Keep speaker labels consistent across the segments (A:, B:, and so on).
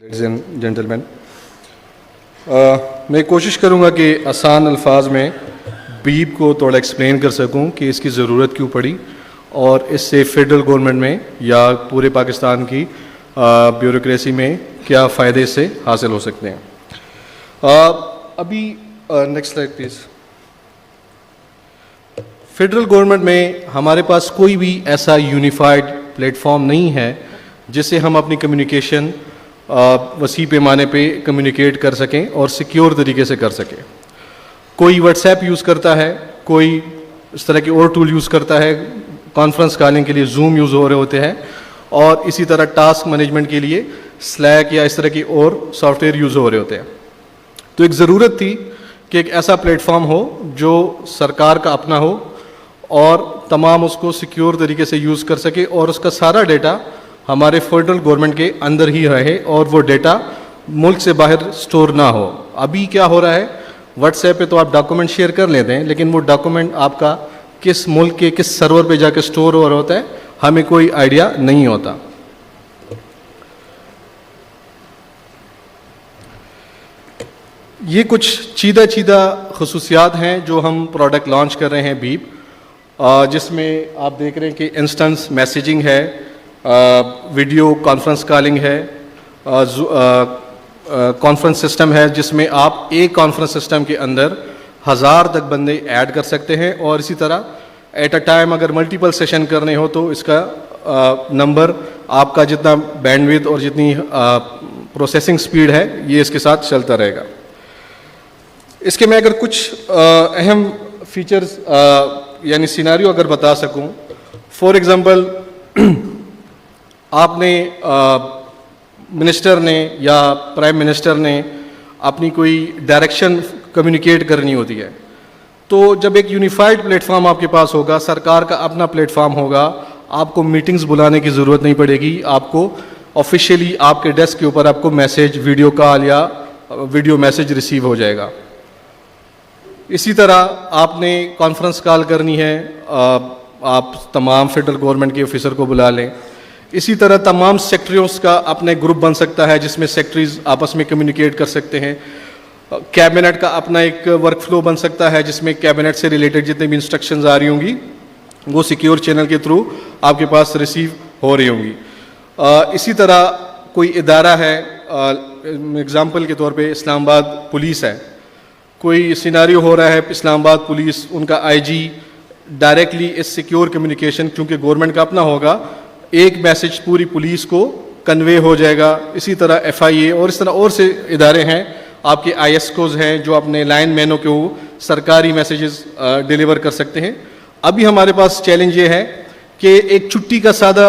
A: Ladies and gentleman, मैं कोशिश करूंगा कि आसान अल्फाज में बीप को थोड़ा एक्सप्लेन कर सकूं कि इसकी ज़रूरत क्यों पड़ी और इससे फेडरल गवर्नमेंट में या पूरे पाकिस्तान की ब्यूरोक्रेसी में क्या फ़ायदे इससे हासिल हो सकते हैं। अभी next slide please. Federal government में हमारे पास कोई भी ऐसा यूनिफाइड प्लेटफॉर्म नहीं है जिससे हम अपनी कम्युनिकेशन वसी पैमाने पे कम्युनिकेट कर सकें और सिक्योर तरीके से कर सकें। कोई व्हाट्सएप यूज़ करता है, कोई इस तरह के और टूल यूज़ करता है, कॉन्फ्रेंस कॉलिंग के लिए जूम यूज़ हो रहे होते हैं, और इसी तरह टास्क मैनेजमेंट के लिए स्लैक या इस तरह की और सॉफ्टवेयर यूज़ हो रहे होते हैं। तो एक ज़रूरत थी कि एक ऐसा प्लेटफॉर्म हो जो सरकार का अपना हो और तमाम उसको सिक्योर तरीके से यूज़ कर सके और उसका सारा डेटा हमारे फेडरल गवर्नमेंट के अंदर ही रहे और वो डेटा मुल्क से बाहर स्टोर ना हो। अभी क्या हो रहा है, व्हाट्सएप पे तो आप डॉक्यूमेंट शेयर कर लेते हैं, लेकिन वो डॉक्यूमेंट आपका किस मुल्क के किस सर्वर पे जाके स्टोर हो रहा होता है हमें कोई आइडिया नहीं होता। ये कुछ चीदा खसूसियात हैं जो हम प्रोडक्ट लॉन्च कर रहे हैं बीप, जिसमें आप देख रहे हैं कि इंस्टेंस मैसेजिंग है, वीडियो कॉन्फ्रेंस कॉलिंग है, कॉन्फ्रेंस सिस्टम है जिसमें आप एक कॉन्फ्रेंस सिस्टम के अंदर 1000 तक बंदे ऐड कर सकते हैं, और इसी तरह एट अ टाइम अगर मल्टीपल सेशन करने हो तो इसका नंबर आपका जितना बैंडविड्थ और जितनी प्रोसेसिंग स्पीड है ये इसके साथ चलता रहेगा। इसके मैं अगर कुछ अहम फीचर्स यानी सिनेरियो अगर बता सकूं, फॉर एग्जांपल आपने मिनिस्टर ने या प्राइम मिनिस्टर ने अपनी कोई डायरेक्शन कम्युनिकेट करनी होती है, तो जब एक यूनिफाइड प्लेटफॉर्म आपके पास होगा, सरकार का अपना प्लेटफॉर्म होगा, आपको मीटिंग्स बुलाने की ज़रूरत नहीं पड़ेगी, आपको ऑफिशियली आपके डेस्क के ऊपर आपको मैसेज, वीडियो कॉल या वीडियो मैसेज रिसीव हो जाएगा। इसी तरह आपने कॉन्फ्रेंस कॉल करनी है, आप तमाम फेडरल गवर्नमेंट के ऑफिसर को बुला लें। इसी तरह तमाम सेक्रेटरीज का अपने ग्रुप बन सकता है जिसमें सेक्रेटरीज आपस में कम्युनिकेट कर सकते हैं। कैबिनेट का अपना एक वर्क फ्लो बन सकता है जिसमें कैबिनेट से रिलेटेड जितनी भी इंस्ट्रक्शंस आ रही होंगी वो सिक्योर चैनल के थ्रू आपके पास रिसीव हो रही होंगी। इसी तरह कोई इदारा है, एग्जाम्पल के तौर पे इस्लामाबाद पुलिस है, कोई सिनारियो हो रहा है इस्लामाबाद पुलिस, उनका आईजी डायरेक्टली इस सिक्योर कम्युनिकेशन क्योंकि गवर्नमेंट का अपना होगा, एक मैसेज पूरी पुलिस को कन्वे हो जाएगा। इसी तरह एफआईए और इस तरह और से इदारे हैं, आपके आईएसकोज हैं जो अपने लाइन मैनों को सरकारी मैसेजेस डिलीवर कर सकते हैं। अभी हमारे पास चैलेंज ये है कि एक छुट्टी का सादा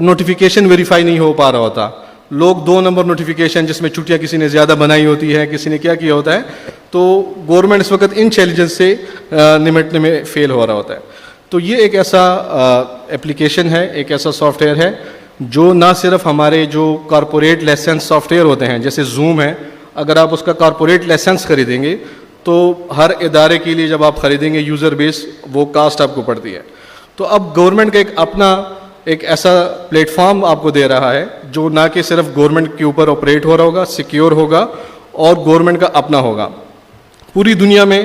A: नोटिफिकेशन वेरीफाई नहीं हो पा रहा होता, लोग 2 नंबर नोटिफिकेशन जिसमें छुट्टियां किसी ने ज़्यादा बनाई होती है, किसी ने क्या किया होता है, तो गवर्नमेंट इस वक्त इन चैलेंजेस से निपटने में फेल हो रहा होता है। तो ये एक ऐसा एप्लीकेशन है, एक ऐसा सॉफ्टवेयर है जो ना सिर्फ हमारे जो कॉरपोरेट लाइसेंस सॉफ्टवेयर होते हैं जैसे जूम है, अगर आप उसका कॉरपोरेट लाइसेंस खरीदेंगे तो हर इदारे के लिए जब आप खरीदेंगे यूज़र बेस वो कास्ट आपको पड़ती है। तो अब गवर्नमेंट का एक अपना एक ऐसा प्लेटफॉर्म आपको दे रहा है जो ना कि सिर्फ गवर्नमेंट के ऊपर ऑपरेट हो रहा होगा, सिक्योर होगा और गवर्नमेंट का अपना होगा। पूरी दुनिया में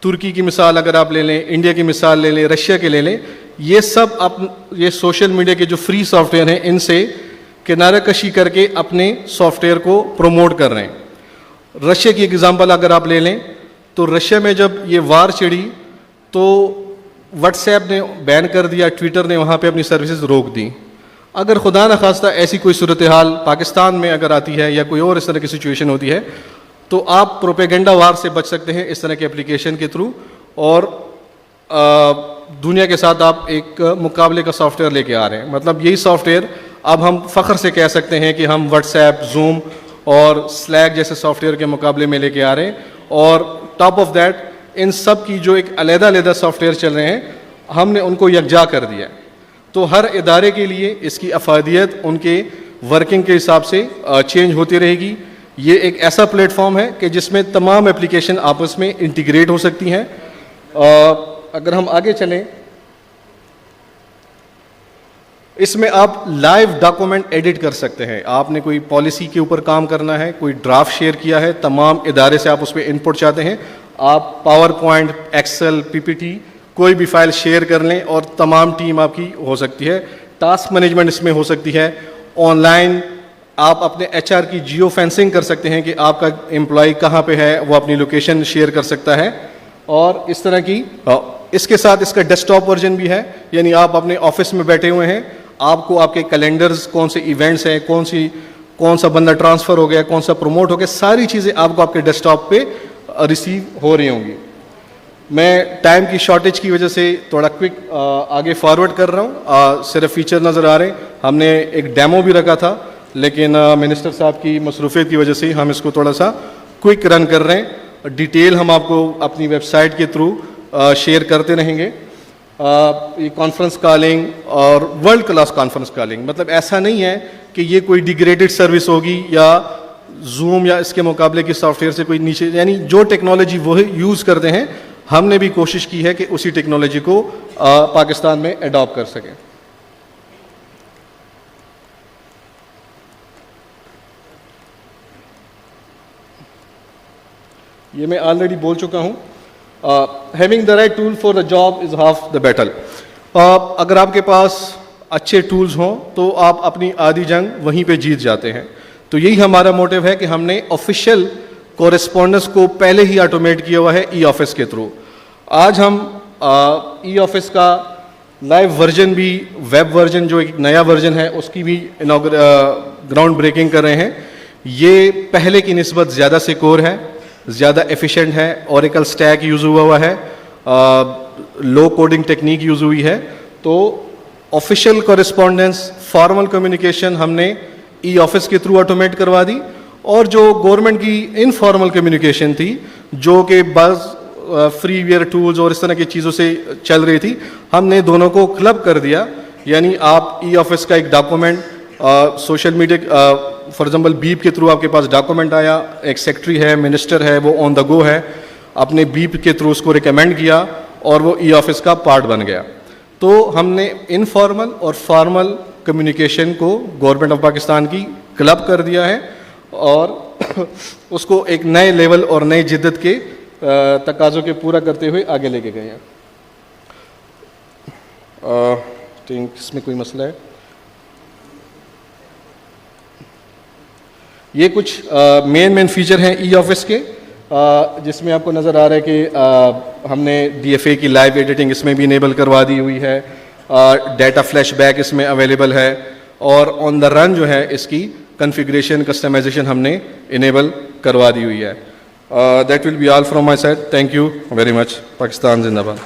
A: तुर्की की मिसाल अगर आप ले लें, इंडिया की मिसाल ले लें, रशिया के ले लें, ये सब ये सोशल मीडिया के जो फ्री सॉफ्टवेयर हैं इनसे किनारा कशी करके अपने सॉफ्टवेयर को प्रमोट कर रहे हैं। रशिया की एग्जांपल अगर आप ले लें तो रशिया में जब ये वार छिड़ी तो व्हाट्सएप ने बैन कर दिया, ट्विटर ने वहाँ पे अपनी सर्विसेज रोक दी। अगर खुदा न खास्ता ऐसी कोई सूरत हाल पाकिस्तान में अगर आती है या कोई और इस तरह की सिचुएशन होती है तो आप प्रोपेगेंडा वार से बच सकते हैं इस तरह के एप्लीकेशन के थ्रू, और दुनिया के साथ आप एक मुकाबले का सॉफ्टवेयर लेके आ रहे हैं। मतलब यही सॉफ्टवेयर अब हम फ़ख्र से कह सकते हैं कि हम व्हाट्सएप, जूम और स्लैक जैसे सॉफ्टवेयर के मुकाबले में लेके आ रहे हैं, और टॉप ऑफ दैट इन सब की जो एक अलग-अलग सॉफ्टवेयर चल रहे हैं हमने उनको यकजा कर दिया है। तो हर इदारे के लिए इसकी अफादियत उनके वर्किंग के हिसाब से चेंज होती रहेगी। ये एक ऐसा प्लेटफॉर्म है कि जिसमें तमाम एप्लीकेशन आपस में इंटीग्रेट हो सकती हैं। अगर हम आगे चलें, इसमें आप लाइव डॉक्यूमेंट एडिट कर सकते हैं। आपने कोई पॉलिसी के ऊपर काम करना है, कोई ड्राफ्ट शेयर किया है, तमाम इदारे से आप उस पर इनपुट चाहते हैं, आप पावर पॉइंट, एक्सेल, पीपीटी कोई भी फाइल शेयर कर लें और तमाम टीम आपकी हो सकती है। टास्क मैनेजमेंट इसमें हो सकती है। ऑनलाइन आप अपने एचआर की जियो फेंसिंग कर सकते हैं कि आपका एम्प्लॉय कहाँ पे है, वो अपनी लोकेशन शेयर कर सकता है। और इस तरह की इसके साथ इसका डेस्कटॉप वर्जन भी है, यानी आप अपने ऑफिस में बैठे हुए हैं, आपको आपके कैलेंडर्स, कौन से इवेंट्स हैं, कौन सा बंदा ट्रांसफ़र हो गया, कौन सा प्रमोट हो गया, सारी चीज़ें आपको आपके डेस्कटॉप पे रिसीव हो रही होंगी। मैं टाइम की शॉर्टेज की वजह से थोड़ा क्विक आगे फॉरवर्ड कर रहा हूँ। सिर्फ फीचर नज़र आ रहे हैं। हमने एक डेमो भी रखा था, लेकिन मिनिस्टर साहब की मसरूफियत की वजह से हम इसको थोड़ा सा क्विक रन कर रहे हैं। डिटेल हम आपको अपनी वेबसाइट के थ्रू शेयर करते रहेंगे। ये कॉन्फ्रेंस कॉलिंग और वर्ल्ड क्लास कॉन्फ्रेंस कॉलिंग, मतलब ऐसा नहीं है कि ये कोई डिग्रेडेड सर्विस होगी या जूम या इसके मुकाबले की सॉफ्टवेयर से कोई नीचे, यानी जो टेक्नोलॉजी वो यूज़ करते हैं, हमने भी कोशिश की है कि उसी टेक्नोलॉजी को पाकिस्तान में अडॉप्ट कर सकें। ये मैं ऑलरेडी बोल चुका हूँ। Having the right tool for the job is half the battle. अगर आपके पास अच्छे टूल्स हों तो आप अपनी आधी जंग वहीं पे जीत जाते हैं। तो यही हमारा मोटिव है कि हमने ऑफिशियल कॉरेस्पॉन्डेंस को पहले ही ऑटोमेट किया हुआ है ई ऑफिस के थ्रू। आज हम ई ऑफिस का लाइव वर्जन भी, वेब वर्जन जो एक नया वर्जन है, उसकी भी ग्राउंड ब्रेकिंग कर रहे हैं। ये पहले की निस्बत ज़्यादा सिक्योर है, ज़्यादा एफिशिएंट है, ओरेकल स्टैक यूज़ हुआ है, लो कोडिंग टेक्निक यूज़ हुई है। तो ऑफिशियल कॉरेस्पॉन्डेंस, फॉर्मल कम्युनिकेशन हमने ई ऑफिस के थ्रू ऑटोमेट करवा दी, और जो गवर्नमेंट की इनफॉर्मल कम्युनिकेशन थी, जो कि बस फ्रीवेयर टूल्स और इस तरह की चीज़ों से चल रही थी, हमने दोनों को क्लब कर दिया। यानी आप ई ऑफिस का एक document social media, for example beep के थ्रू आपके पास डॉक्यूमेंट आया, एक सेक्रेटरी है, मिनिस्टर है, वो ऑन द गो है, अपने बीप के थ्रू उसको रिकमेंड किया और वो ई ऑफिस का पार्ट बन गया। तो हमने इनफॉर्मल और फॉर्मल कम्युनिकेशन को गवर्नमेंट ऑफ पाकिस्तान की क्लब कर दिया है और उसको एक नए लेवल और नई जिद्दत के तकाज़ों के पूरा करते हुए आगे लेके गए हैं। थिंक इसमें कोई मसला है? ये कुछ मेन फीचर हैं ई ऑफिस के, जिसमें आपको नज़र आ रहा है कि हमने DFA की लाइव एडिटिंग इसमें भी इनेबल करवा दी हुई है, डाटा फ्लैशबैक इसमें अवेलेबल है, और ऑन द रन जो है इसकी कॉन्फ़िगरेशन, कस्टमाइजेशन हमने इनेबल करवा दी हुई है। That will be all from my side. Thank you very much. Pakistan जिंदाबाद।